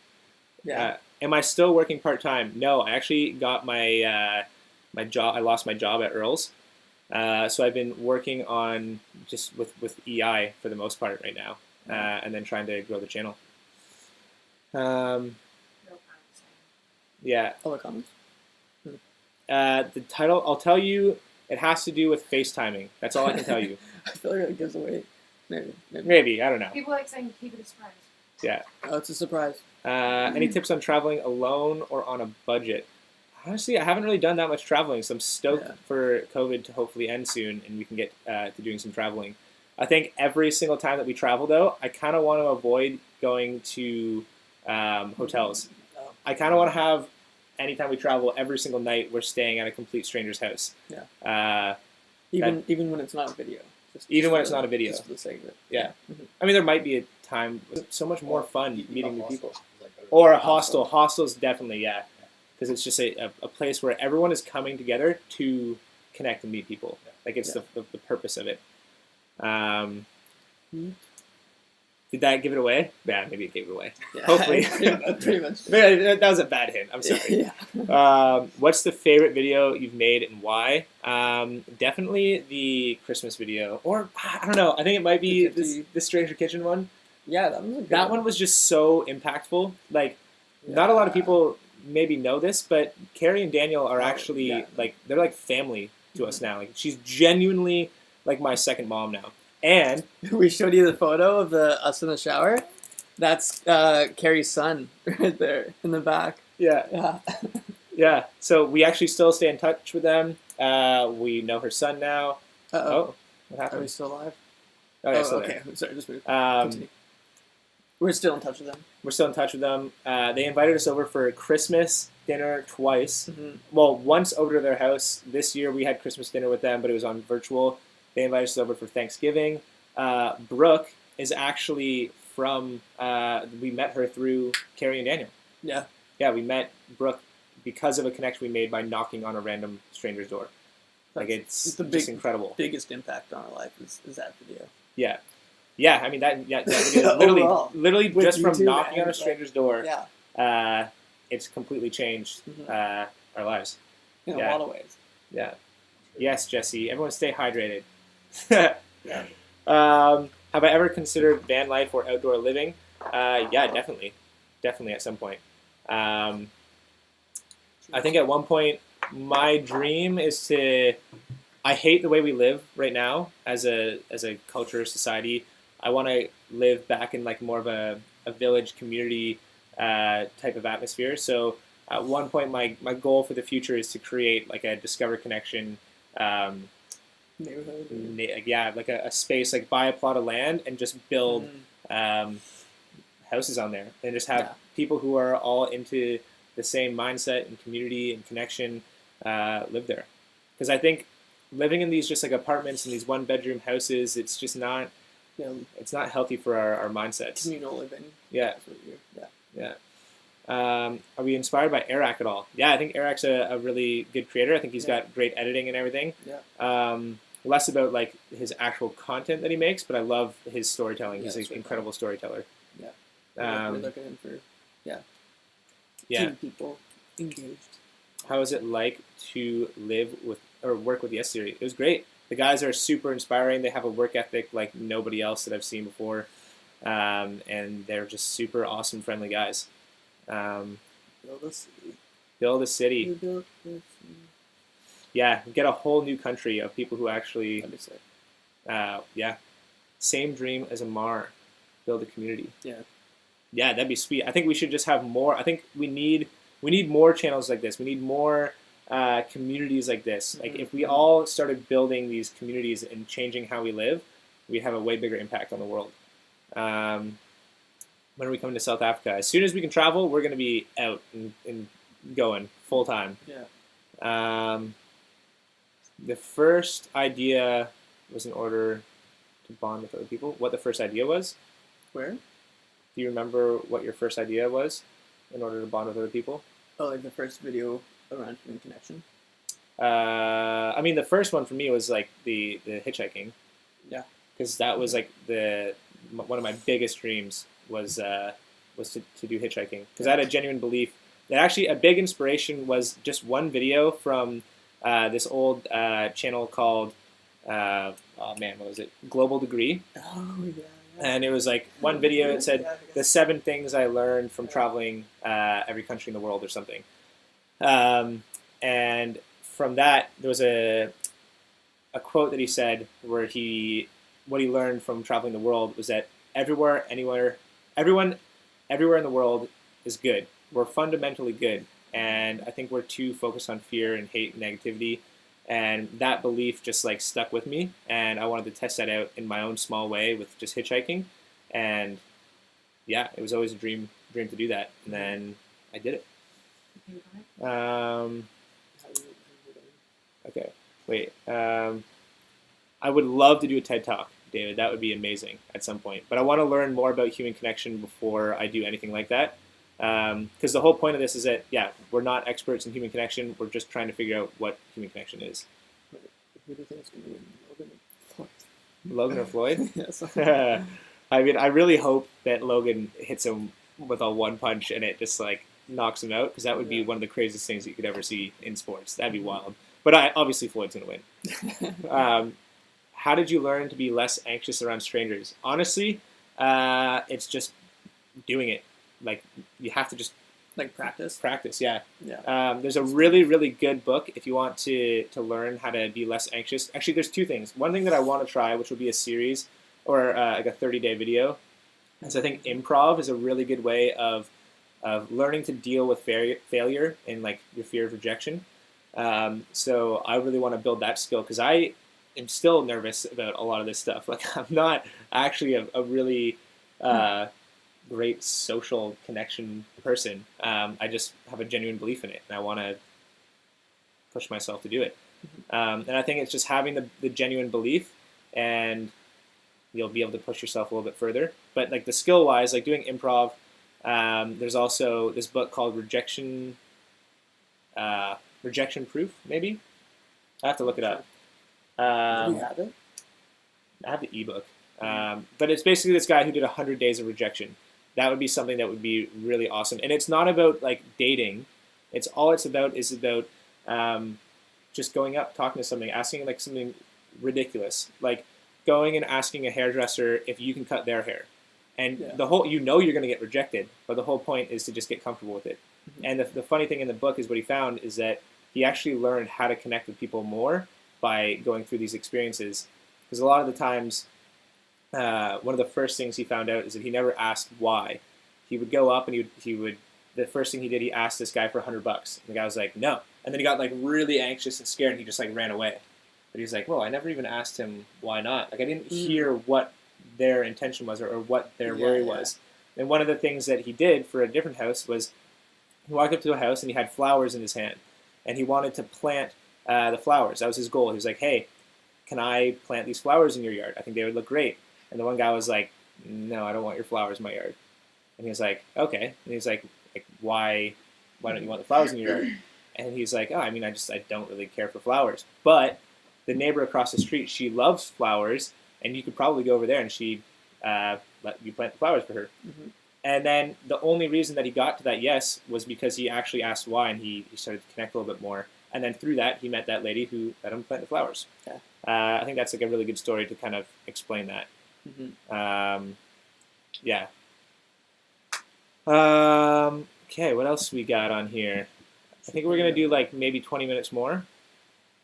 Yeah. Am I still working part-time? No, I actually got my job. I lost my job at Earl's. So I've been working on just with EI for the most part right now, and then trying to grow the channel. Yeah. Other comments? The title, I'll tell you, it has to do with FaceTiming. That's all I can tell you. I feel like it gives away. Maybe, I don't know. People like saying keep it a surprise. Yeah. Oh, it's a surprise. Any tips on traveling alone or on a budget? Honestly, I haven't really done that much traveling, so I'm stoked for COVID to hopefully end soon and we can get to doing some traveling. I think every single time that we travel, though, I kind of want to avoid going to hotels. I kind of want to have, anytime we travel, every single night, we're staying at a complete stranger's house. Yeah. Even when it's not a video. Even when it's not a video. Just for the sake of it. Yeah. Mm-hmm. I mean, there might be a time, it's so much more fun meeting new people. Or a hostel. Hostels, definitely, because it's just a place where everyone is coming together to connect and meet people. Like, it's the purpose of it. Did that give it away? Yeah, maybe it gave it away. Yeah, hopefully. pretty much. That was a bad hint. I'm sorry. What's the favorite video you've made and why? Definitely the Christmas video. Or, I don't know. I think it might be the Stranger Kitchen one. Yeah, that was a good That one was just so impactful. Like, not a lot of people maybe know this, but Carrie and Daniel are actually, like, they're like family to us now. Like, she's genuinely like my second mom now. And we showed you the photo of us in the shower. That's Carrie's son right there in the back. Yeah. Yeah. So we actually still stay in touch with them. We know her son now. Oh, what happened? Are we still alive? Oh, yeah, still okay. there. Sorry, just moved. We're still in touch with them. We're still in touch with them. They invited us over for Christmas dinner twice. Mm-hmm. Well, once over to their house. This year we had Christmas dinner with them, but it was on virtual. They invited us over for Thanksgiving. Brooke is actually from, we met her through Carrie and Daniel. Yeah. Yeah, we met Brooke because of a connection we made by knocking on a random stranger's door. Like, it's just incredible. Biggest impact on our life is that video. Yeah. Yeah, I mean, that video, literally With just from YouTube knocking on a and, stranger's door, Yeah. it's completely changed our lives. In Yeah. a lot of ways. Yeah. Yes, Jesse. Everyone stay hydrated. Yeah. Have I ever considered van life or outdoor living? Yeah, definitely. Definitely at some point. I think at one point, my dream is to... I hate the way we live right now as a culture, society. I want to live back in like more of a village community type of atmosphere. So at one point, my goal for the future is to create like a Discover Connection Neighborhood. like a space, like buy a plot of land and just build houses on there, and just have people who are all into the same mindset and community and connection live there. Because I think living in these just like apartments and these one bedroom houses, it's just not it's not healthy for our mindsets. Communal living. Yeah. Yeah. Are we inspired by Eric at all? Yeah, I think Eric's a really good creator. I think he's got great editing and everything. Yeah. Less about like his actual content that he makes, but I love his storytelling. He's an incredible storyteller. Yeah. We're looking in for keeping people engaged. How is it like to live with or work with the S Series? It was great. The guys are super inspiring. They have a work ethic like nobody else that I've seen before, and they're just super awesome, friendly guys. Build a city. Build a city. We built this city. Yeah, get a whole new country of people who actually. That'd be sick. Same dream as Amar. Build a community. Yeah. Yeah, that'd be sweet. I think we should just have more. I think we need more channels like this. We need more communities like this. Like if we all started building these communities and changing how we live, we'd have a way bigger impact on the world. When are we coming to South Africa? As soon as we can travel, we're going to be out and going full time. Yeah. The first idea was in order to bond with other people. What the first idea was? Where? Do you remember what your first idea was in order to bond with other people? Oh, like the first video around human connection? I mean, the first one for me was like the hitchhiking. Yeah. Because that was like one of my biggest dreams was to do hitchhiking. Because I had a genuine belief that actually a big inspiration was just one video from this old channel called, what was it? Global Degree. Oh, yeah. And it was like one video, it said the 7 things I learned from traveling every country in the world or something. And from that, there was a quote that he said where what he learned from traveling the world was that everyone, everywhere in the world is good. We're fundamentally good. And I think we're too focused on fear and hate and negativity. And that belief just like stuck with me, and I wanted to test that out in my own small way with just hitchhiking, and yeah, it was always a dream to do that, and then I did it. Okay, wait. I would love to do a TED Talk, David. That would be amazing at some point, but I want to learn more about human connection before I do anything like that. Because the whole point of this is that, we're not experts in human connection. We're just trying to figure out what human connection is. Who do you think is going to win, Logan or Floyd? Logan or Floyd? Yes. I mean, I really hope that Logan hits him with a one punch and it just like knocks him out, because that would be one of the craziest things you could ever see in sports. That'd be wild. But obviously Floyd's going to win. How did you learn to be less anxious around strangers? Honestly, it's just doing it. Like, you have to just like practice. Yeah. Yeah. There's a really, really good book if you want to learn how to be less anxious. Actually, there's 2 things. One thing that I want to try, which will be a series or like a 30-day video, is I think improv is a really good way of learning to deal with failure and like your fear of rejection. So I really want to build that skill, because I am still nervous about a lot of this stuff. Like, I'm not actually a really great social connection person. I just have a genuine belief in it, and I want to push myself to do it. And I think it's just having the genuine belief, and you'll be able to push yourself a little bit further. But like the skill wise, like doing improv, there's also this book called Rejection Proof, maybe. I have to look it up. Do you have it? I have the ebook. But it's basically this guy who did 100 days of rejection. That would be something that would be really awesome. And it's not about like dating. It's about just going up, talking to somebody, asking like something ridiculous, like going and asking a hairdresser if you can cut their hair. And the whole, you're going to get rejected, but the whole point is to just get comfortable with it. And the funny thing in the book is what he found is that he actually learned how to connect with people more by going through these experiences. Because a lot of the times, one of the first things he found out is that he never asked why. He would go up and he would the first thing he did, he asked this guy for $100. And the guy was like, no. And then he got like really anxious and scared, and he just like ran away. But he's like, well, I never even asked him why not. Like I didn't hear what their intention was or what their worry was. And one of the things that he did for a different house was he walked up to a house and he had flowers in his hand, and he wanted to plant the flowers. That was his goal. He was like, hey, can I plant these flowers in your yard? I think they would look great. And the one guy was like, no, I don't want your flowers in my yard. And he was like, okay. And he's like why don't you want the flowers in your yard? And he's like, oh, I mean, I don't really care for flowers. But the neighbor across the street, she loves flowers, and you could probably go over there and she'd let you plant the flowers for her. Mm-hmm. And then the only reason that he got to that yes was because he actually asked why, and he started to connect a little bit more. And then through that, he met that lady who let him plant the flowers. Okay. I think that's like a really good story to kind of explain that. Mm-hmm. Yeah. Okay, what else we got on here? I think we're going to do like maybe 20 minutes more.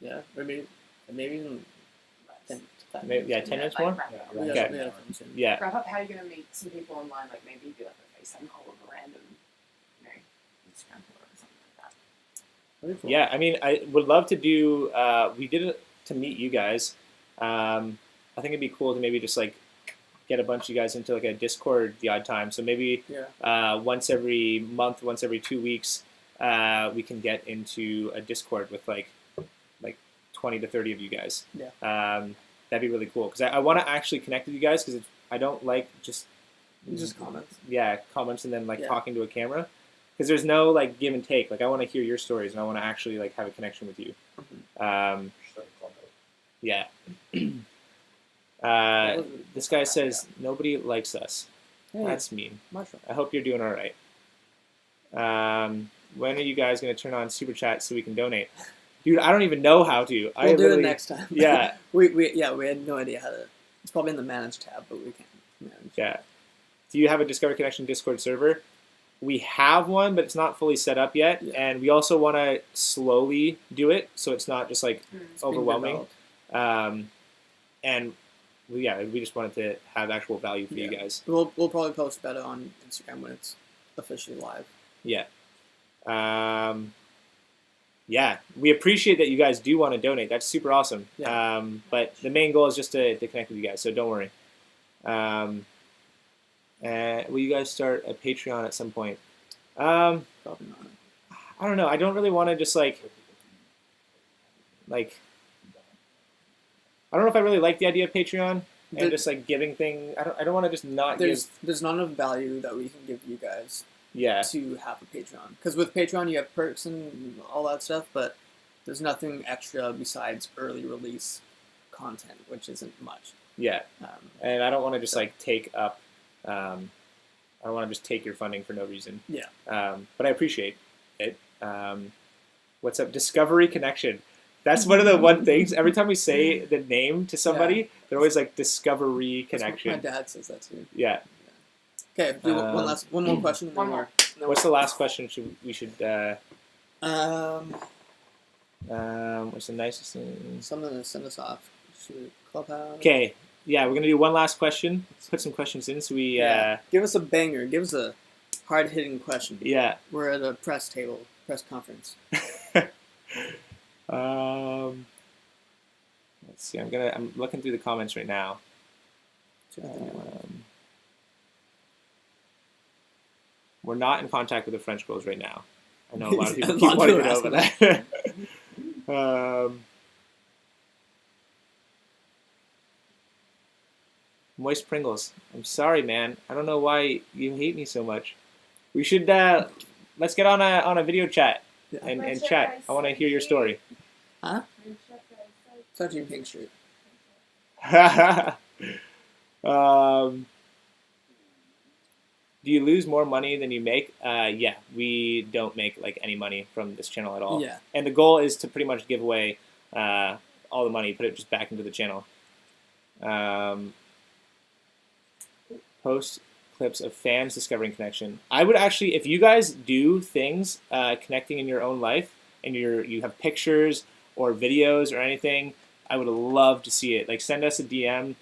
Yeah, or maybe even 10 minutes more? Okay. Yeah. Wrap up how you're going to meet some people online, like maybe do like a FaceTime call with a random, Instagram or something like that. Cool. Yeah, I mean, I would love to do, we did it to meet you guys. I think it'd be cool to maybe just like get a bunch of you guys into like a Discord the odd time. So maybe once every month, once every 2 weeks, we can get into a Discord with like 20 to 30 of you guys. Yeah. That'd be really cool because I want to actually connect with you guys because I don't like just comments. Yeah, comments and then talking to a camera because there's no like give and take. Like I want to hear your stories and I want to actually like have a connection with you. Yeah. This guy says nobody likes us. Hey, that's mean. Marshall. I hope you're doing all right. When are you guys going to turn on Super Chat so we can donate? Dude, I don't even know how to. We'll do it next time. Yeah. we had no idea how to. It's probably in the Manage tab, but we can't manage. Yeah. Do you have a Discover Connection Discord server? We have one, but it's not fully set up yet. Yeah. And we also want to slowly do it so it's not just like overwhelming. And we just wanted to have actual value for you guys. We'll probably post better on Instagram when it's officially live. Yeah. Yeah, we appreciate that you guys do want to donate. That's super awesome. Yeah. But the main goal is just to connect with you guys, so don't worry. Will you guys start a Patreon at some point? Probably not. I don't know. I don't really want to just like I don't know if I really like the idea of Patreon and just like giving thing. I don't want to just not give. There's not enough value that we can give you guys. Yeah. To have a Patreon, because with Patreon you have perks and all that stuff, but there's nothing extra besides early release content, which isn't much. Yeah. And I don't want to just like take up. I don't want to just take your funding for no reason. Yeah. But I appreciate it. What's up, Discovery Connection? That's one of the one things. Every time we say the name to somebody, they're always like Discovery Connection. My dad says that too. Yeah. Okay, do one more question. One more. What's the last question? We should. What's the nicest thing? Something to send us off. Clubhouse. Okay, yeah, we're gonna do one last question. Let's put some questions in. So we give us a banger. Give us a hard hitting question. Yeah. We're at a press conference. Let's see. I'm looking through the comments right now. we're not in contact with the French girls right now. I know a lot of people A keep lot of wanting to people know asking about that. Moist Pringles. I'm sorry, man. I don't know why you hate me so much. We should let's get on a video chat and chat. I want to hear your story. Huh? Such a pink shirt. Do you lose more money than you make? Yeah, we don't make like any money from this channel at all. Yeah. And the goal is to pretty much give away all the money, put it just back into the channel. Post clips of fans discovering connection. I would actually, if you guys do things connecting in your own life, and you have pictures or videos or anything, I would love to see it. Like, send us a DM,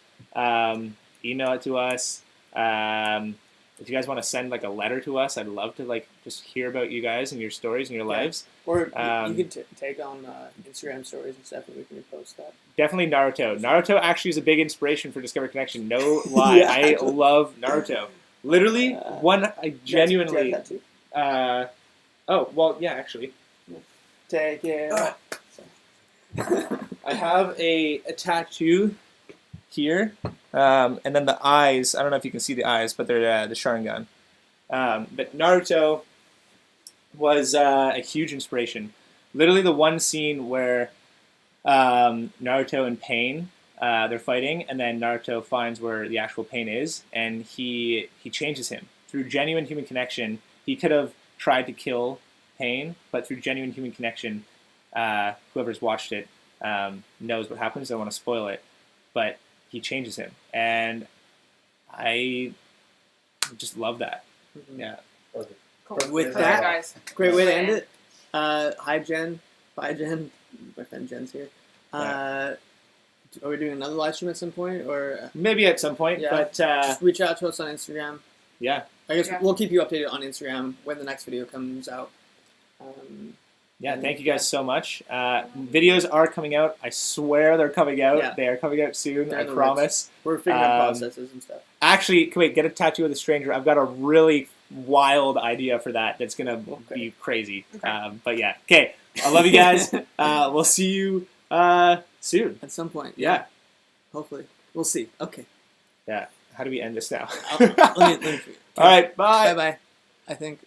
email it to us. If you guys want to send like a letter to us, I'd love to like just hear about you guys and your stories and your lives. Or you could take on Instagram stories and stuff, and we can repost that. Definitely Naruto. Naruto actually is a big inspiration for Discover Connection. No lie, Yeah. I love Naruto. Literally, one I genuinely. Do you have that too? Oh well, yeah, actually. Take it. I have a tattoo here, and then the eyes. I don't know if you can see the eyes, but they're the Sharingan. But Naruto was a huge inspiration. Literally, the one scene where Naruto and Pain they're fighting, and then Naruto finds where the actual Pain is, and he changes him through genuine human connection. He could have tried to kill Pain, but through genuine human connection, whoever's watched it knows what happens. I don't want to spoil it, but he changes him, and I just love that. Mm-hmm. Yeah. Cool. With Sorry, that, guys. Great way to end it. Hi, Jen. Bye, Jen. My friend Jen's here. Are we doing another live stream at some point, or Maybe at some point, Yeah. but just reach out to us on Instagram? yeah. I guess Yeah. we'll keep you updated on Instagram when the next video comes out. Yeah, thank you guys so much. Videos are coming out. I swear they're coming out. Yeah. They are coming out soon, They're I in the promise. We're figuring out processes and stuff. Actually, wait, get a tattoo of the stranger. I've got a really wild idea for that that's going to be crazy. Okay. But yeah, okay. I love you guys. We'll see you soon. At some point. Yeah. Hopefully. We'll see. Okay. Yeah. How do we end this now? Let me All right, bye. Bye-bye. I think...